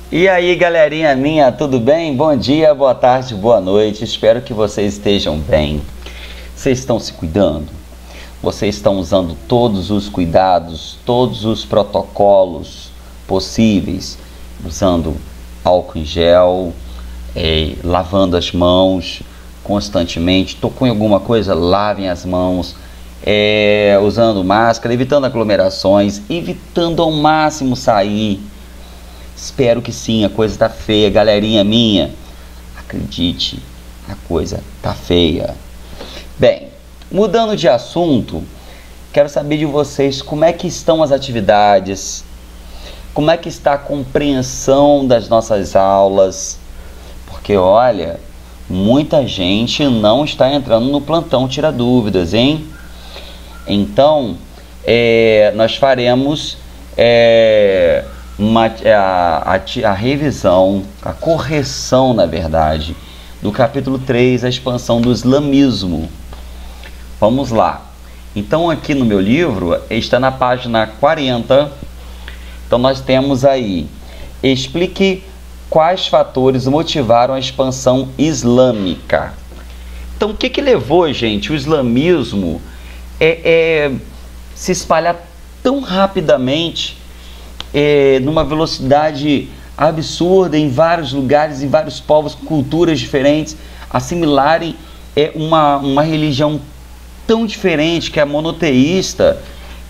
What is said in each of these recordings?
E aí, galerinha minha, tudo bem? Bom dia, boa tarde, boa noite. Espero que vocês estejam bem. Vocês estão se cuidando? Vocês estão usando todos os cuidados, todos os protocolos possíveis, usando álcool em gel, lavando as mãos constantemente. Tocou em alguma coisa, lavem as mãos, usando máscara, evitando aglomerações, evitando ao máximo sair. Espero que sim, a coisa tá feia, galerinha minha. Acredite, a coisa tá feia. Bem, mudando de assunto, quero saber de vocês como é que estão as atividades, como é que está a compreensão das nossas aulas, porque olha, muita gente não está entrando no plantão Tira Dúvidas, hein? Então, nós faremos a revisão, a correção, na verdade, do capítulo 3, a expansão do islamismo. Vamos lá. Então, aqui no meu livro, está na página 40. Então, nós temos aí: explique quais fatores motivaram a expansão islâmica. Então, o que levou, gente, o islamismo se espalhar tão rapidamente, numa velocidade absurda, em vários lugares, em vários povos, culturas diferentes, assimilarem uma religião tão diferente, que é monoteísta,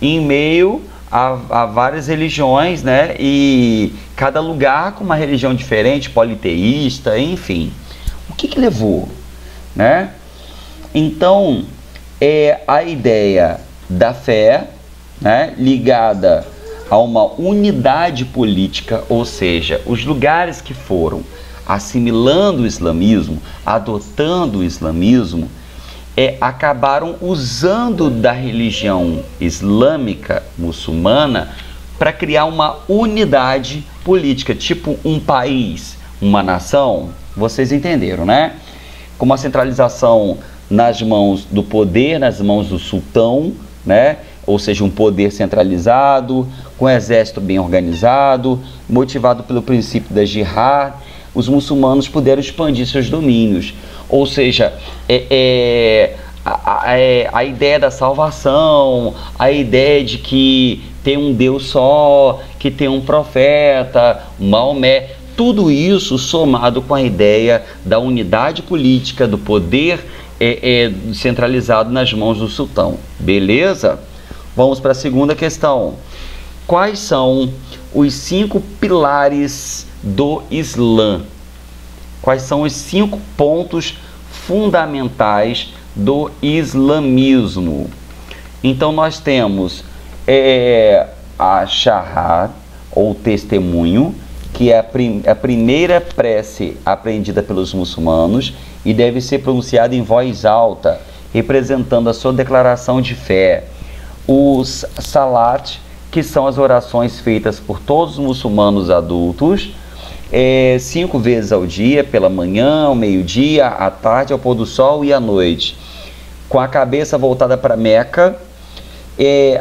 em meio a várias religiões, né? E cada lugar com uma religião diferente, politeísta, enfim. O que levou, né? Então, a ideia da fé, né, ligada a uma unidade política, ou seja, os lugares que foram assimilando o islamismo, adotando o islamismo, acabaram usando da religião islâmica muçulmana para criar uma unidade política, tipo um país, uma nação. Vocês entenderam, né? Com uma centralização nas mãos do poder, nas mãos do sultão, né? Ou seja, um poder centralizado, com um exército bem organizado, motivado pelo princípio da jihad, os muçulmanos puderam expandir seus domínios. Ou seja, a ideia da salvação, a ideia de que tem um Deus só, que tem um profeta, Maomé, tudo isso somado com a ideia da unidade política, do poder centralizado nas mãos do sultão. Beleza? Vamos para a segunda questão. Quais são os 5 pilares do Islã? Quais são os 5 pontos fundamentais do islamismo? Então, nós temos a Shahad, ou testemunho, que é a primeira prece aprendida pelos muçulmanos e deve ser pronunciada em voz alta, representando a sua declaração de fé. Os Salat, que são as orações feitas por todos os muçulmanos adultos, 5 vezes ao dia, pela manhã, ao meio-dia, à tarde, ao pôr do sol e à noite, com a cabeça voltada para Meca.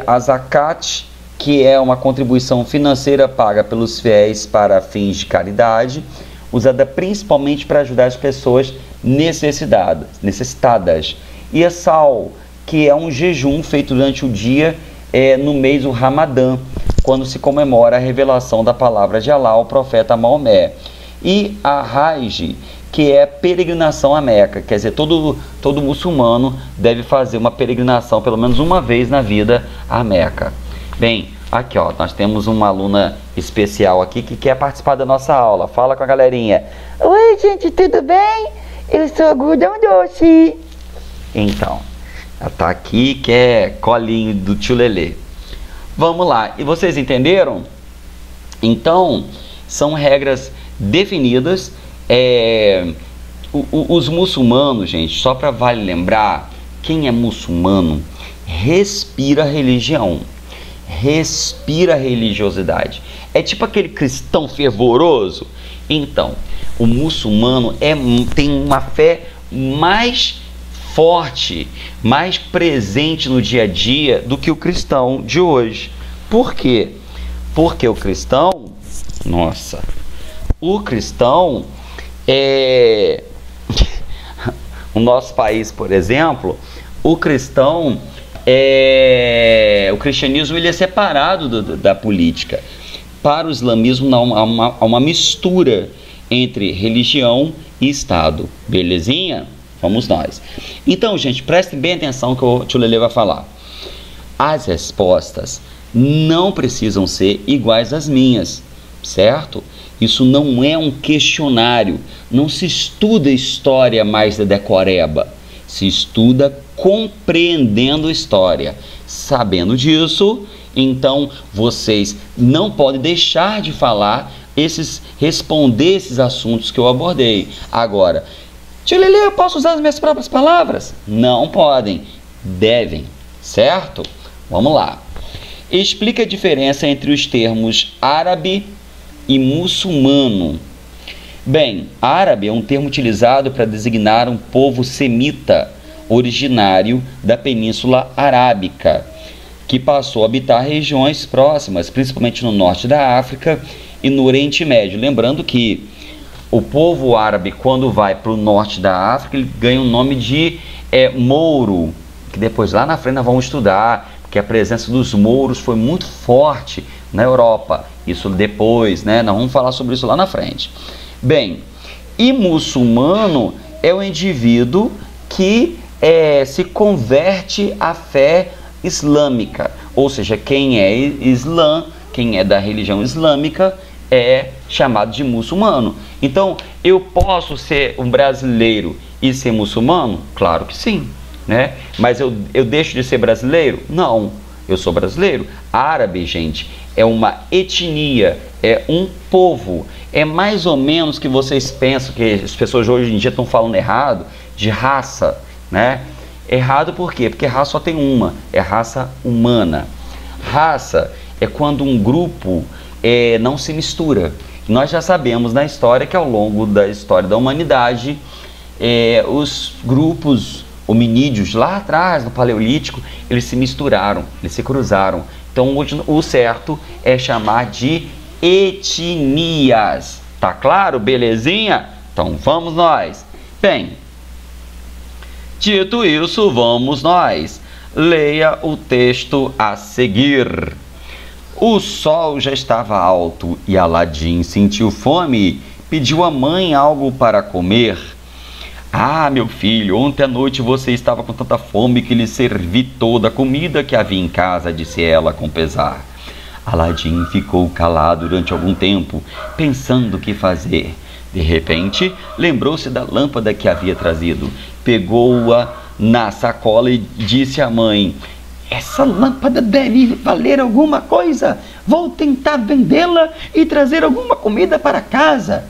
A Zakat, que é uma contribuição financeira paga pelos fiéis para fins de caridade, usada principalmente para ajudar as pessoas necessitadas. E a Sal, que é um jejum feito durante o dia no mês do Ramadã, quando se comemora a revelação da palavra de Alá ao profeta Maomé. E a Hajj, que é peregrinação a Meca, quer dizer, todo muçulmano deve fazer uma peregrinação pelo menos uma vez na vida a Meca. Bem, aqui ó, nós temos uma aluna especial aqui que quer participar da nossa aula. Fala com a galerinha. Oi, gente, tudo bem? Eu sou Algodão Doce. Então, ela tá aqui, que é colinho do tio Lelê. Vamos lá, e vocês entenderam? Então, são regras definidas. Os muçulmanos, gente, só para vale lembrar, quem é muçulmano respira religião, respira religiosidade. É tipo aquele cristão fervoroso. Então, o muçulmano tem uma fé mais forte, mais presente no dia a dia do que o cristão de hoje. Por quê? Porque o cristão, nossa, O cristão, o nosso país, por exemplo, o cristão, o cristianismo ele é separado da política. Para o islamismo há uma mistura entre religião e Estado. Belezinha? Vamos nós. Então, gente, prestem bem atenção que o tio Lelê vai falar. As respostas não precisam ser iguais às minhas, certo? Isso não é um questionário. Não se estuda história mais da decoreba. Se estuda compreendendo história. Sabendo disso, então vocês não podem deixar de falar responder esses assuntos que eu abordei. Agora, tio Lelê, eu posso usar as minhas próprias palavras? Não podem. Devem, certo? Vamos lá. Explica a diferença entre os termos árabe e muçulmano. Bem, árabe é um termo utilizado para designar um povo semita originário da Península Arábica, que passou a habitar regiões próximas, principalmente no norte da África e no Oriente Médio. Lembrando que o povo árabe, quando vai para o norte da África, ele ganha o nome de mouro, que depois lá na frente nós vamos estudar, que a presença dos mouros foi muito forte na Europa. Isso depois, né? Nós vamos falar sobre isso lá na frente. Bem, e muçulmano é o indivíduo que se converte à fé islâmica, ou seja, quem é islã, quem é da religião islâmica é chamado de muçulmano. Então, eu posso ser um brasileiro e ser muçulmano? Claro que sim, né? Mas eu deixo de ser brasileiro? Não, eu sou brasileiro. Árabe, gente, é uma etnia, é um povo. É mais ou menos que vocês pensam que as pessoas hoje em dia estão falando errado, de raça, né? Errado por quê? Porque raça só tem uma, é raça humana. Raça é quando um grupo não se mistura. Nós já sabemos na história que ao longo da história da humanidade, os grupos hominídeos lá atrás, no Paleolítico, eles se misturaram, eles se cruzaram. Então o certo é chamar de etnias. Tá claro? Belezinha? Então vamos nós. Bem, dito isso, vamos nós. Leia o texto a seguir. O sol já estava alto e Aladim sentiu fome. Pediu à mãe algo para comer. Ah, meu filho, ontem à noite você estava com tanta fome que lhe servi toda a comida que havia em casa, disse ela com pesar. Aladim ficou calado durante algum tempo, pensando o que fazer. De repente, lembrou-se da lâmpada que havia trazido. Pegou-a na sacola e disse à mãe: essa lâmpada deve valer alguma coisa. Vou tentar vendê-la e trazer alguma comida para casa.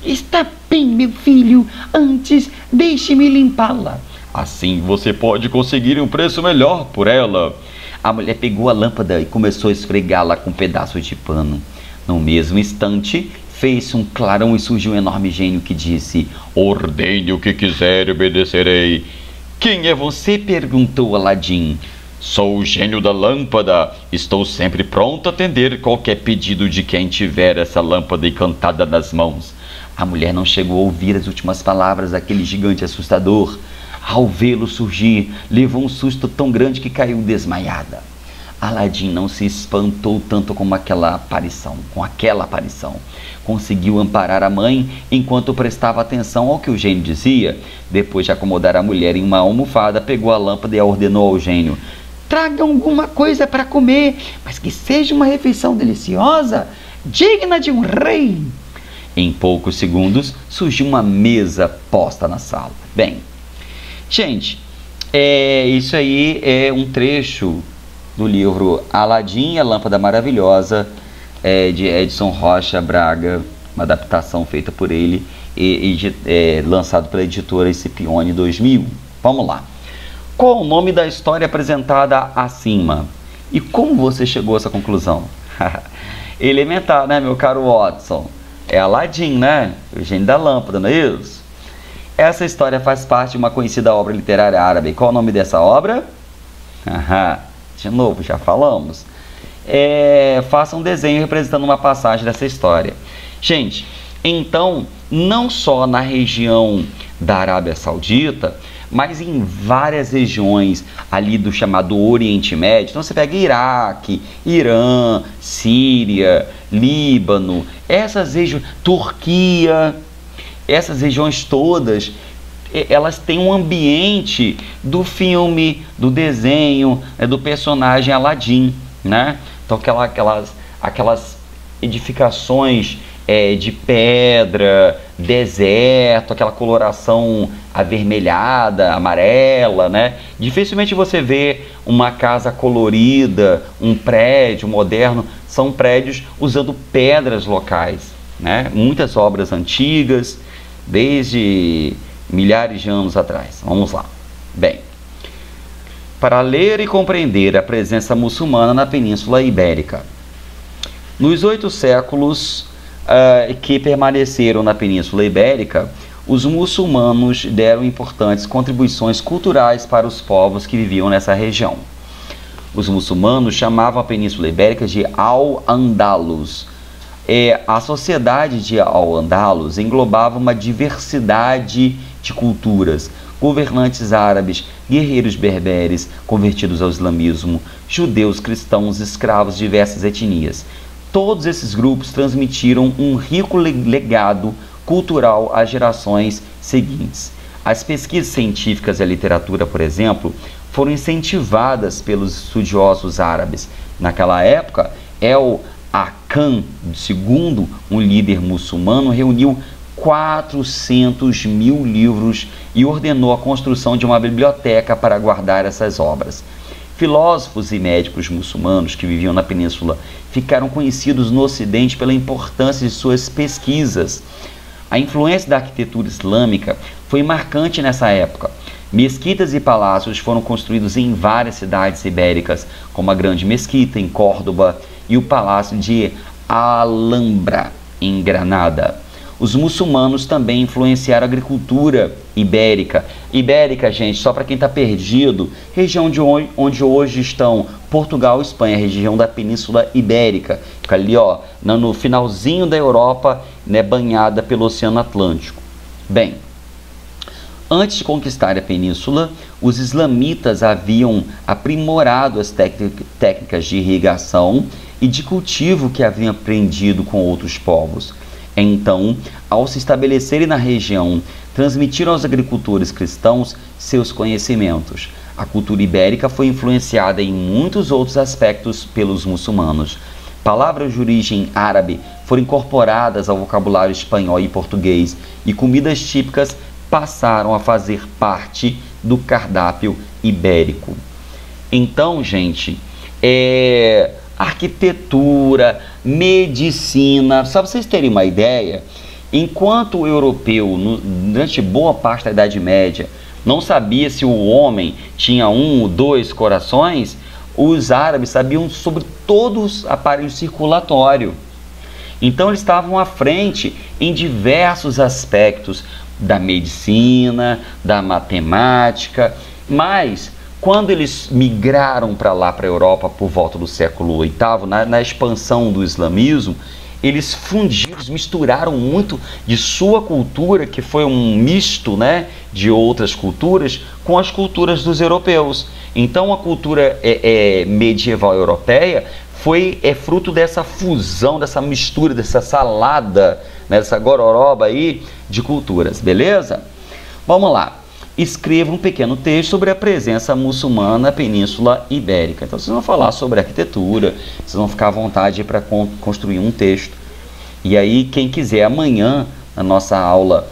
Está bem, meu filho. Antes, deixe-me limpá-la. Assim você pode conseguir um preço melhor por ela. A mulher pegou a lâmpada e começou a esfregá-la com um pedaço de pano. No mesmo instante, fez-se um clarão e surgiu um enorme gênio que disse: ordene o que quiser e obedecerei. Quem é você? Perguntou Aladim. Sou o gênio da lâmpada. Estou sempre pronto a atender qualquer pedido de quem tiver essa lâmpada encantada nas mãos. A mulher não chegou a ouvir as últimas palavras daquele gigante assustador. Ao vê-lo surgir, levou um susto tão grande que caiu desmaiada. Aladim não se espantou tanto com aquela aparição. Conseguiu amparar a mãe enquanto prestava atenção ao que o gênio dizia. Depois de acomodar a mulher em uma almofada, pegou a lâmpada e ordenou ao gênio: traga alguma coisa para comer, mas que seja uma refeição deliciosa, digna de um rei. Em poucos segundos, surgiu uma mesa posta na sala. Bem, gente, isso aí é um trecho do livro Aladim e a Lâmpada Maravilhosa, de Edson Rocha Braga, uma adaptação feita por ele e lançado pela editora Scipione 2000. Vamos lá. Qual o nome da história apresentada acima? E como você chegou a essa conclusão? Elementar, né, meu caro Watson? É Aladim, né? O gênio da lâmpada, não é isso? Essa história faz parte de uma conhecida obra literária árabe. Qual o nome dessa obra? De novo, já falamos. Faça um desenho representando uma passagem dessa história. Gente, Então, não só na região da Arábia Saudita, mas em várias regiões ali do chamado Oriente Médio. Então você pega Iraque, Irã, Síria, Líbano, essas regiões, Turquia, essas regiões todas, elas têm um ambiente do filme, do desenho, do personagem Aladim, né? Então aquelas edificações de pedra, deserto, aquela coloração avermelhada, amarela, né? Dificilmente você vê uma casa colorida, um prédio moderno, são prédios usando pedras locais, né? Muitas obras antigas, desde milhares de anos atrás. Vamos lá. Bem, para ler e compreender a presença muçulmana na Península Ibérica, nos 8 séculos que permaneceram na Península Ibérica, os muçulmanos deram importantes contribuições culturais para os povos que viviam nessa região. Os muçulmanos chamavam a Península Ibérica de Al-Andalus. A sociedade de Al-Andalus englobava uma diversidade de culturas, governantes árabes, guerreiros berberes convertidos ao islamismo, judeus, cristãos, escravos de diversas etnias. Todos esses grupos transmitiram um rico legado cultural às gerações seguintes. As pesquisas científicas e a literatura, por exemplo, foram incentivadas pelos estudiosos árabes. Naquela época, El-Hakam II, um líder muçulmano, reuniu 400 mil livros e ordenou a construção de uma biblioteca para guardar essas obras. Filósofos e médicos muçulmanos que viviam na península ficaram conhecidos no Ocidente pela importância de suas pesquisas. A influência da arquitetura islâmica foi marcante nessa época. Mesquitas e palácios foram construídos em várias cidades ibéricas, como a Grande Mesquita, em Córdoba, e o Palácio de Alhambra, em Granada. Os muçulmanos também influenciaram a agricultura ibérica. Ibérica, gente, só para quem está perdido, região onde hoje estão Portugal e Espanha, região da Península Ibérica. Fica ali, ó, no finalzinho da Europa, né, banhada pelo Oceano Atlântico. Bem, antes de conquistar a península, os islamitas haviam aprimorado as técnicas de irrigação e de cultivo que haviam aprendido com outros povos. Então, ao se estabelecerem na região, transmitiram aos agricultores cristãos seus conhecimentos. A cultura ibérica foi influenciada em muitos outros aspectos pelos muçulmanos. Palavras de origem árabe foram incorporadas ao vocabulário espanhol e português, e comidas típicas passaram a fazer parte do cardápio ibérico. Então, gente, arquitetura, medicina, só para vocês terem uma ideia, enquanto o europeu, durante boa parte da Idade Média, não sabia se o homem tinha 1 ou 2 corações, os árabes sabiam sobre todos os aparelhos circulatórios. Então eles estavam à frente em diversos aspectos da medicina, da matemática, mas quando eles migraram para lá, para a Europa, por volta do século VIII, na expansão do islamismo, eles fundiram, misturaram muito de sua cultura, que foi um misto, né, de outras culturas, com as culturas dos europeus. Então a cultura medieval europeia é fruto dessa fusão, dessa mistura, dessa salada, né, dessa gororoba aí de culturas, beleza? Vamos lá. Escreva um pequeno texto sobre a presença muçulmana na Península Ibérica. Então vocês vão falar sobre arquitetura, vocês vão ficar à vontade para construir um texto. E aí, quem quiser, amanhã, na nossa aula,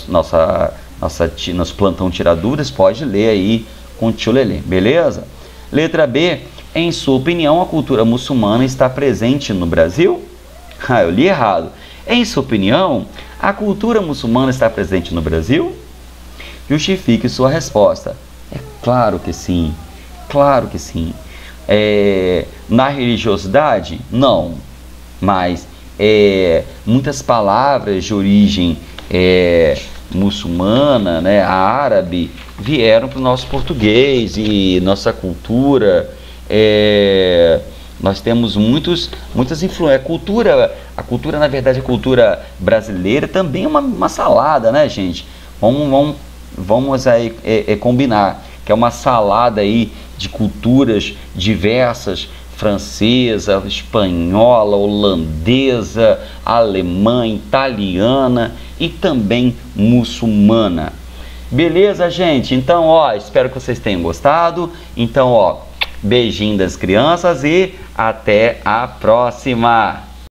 nosso plantão Tirar Dúvidas, pode ler aí com o tio Lelê, beleza? Letra B. Em sua opinião, a cultura muçulmana está presente no Brasil? Ah, eu li errado. Em sua opinião, a cultura muçulmana está presente no Brasil? Justifique sua resposta. É claro que sim, claro que sim. Na religiosidade? Não, mas muitas palavras de origem muçulmana, né, árabe, vieram para o nosso português e nossa cultura, Nós temos muitas influências. A cultura, na verdade, a cultura brasileira também é uma salada, né, gente? Vamos aí combinar que é uma salada aí de culturas diversas, francesa, espanhola, holandesa, alemã, italiana e também muçulmana. Beleza, gente? Então, ó, espero que vocês tenham gostado. Então, ó, beijinho das crianças e até a próxima!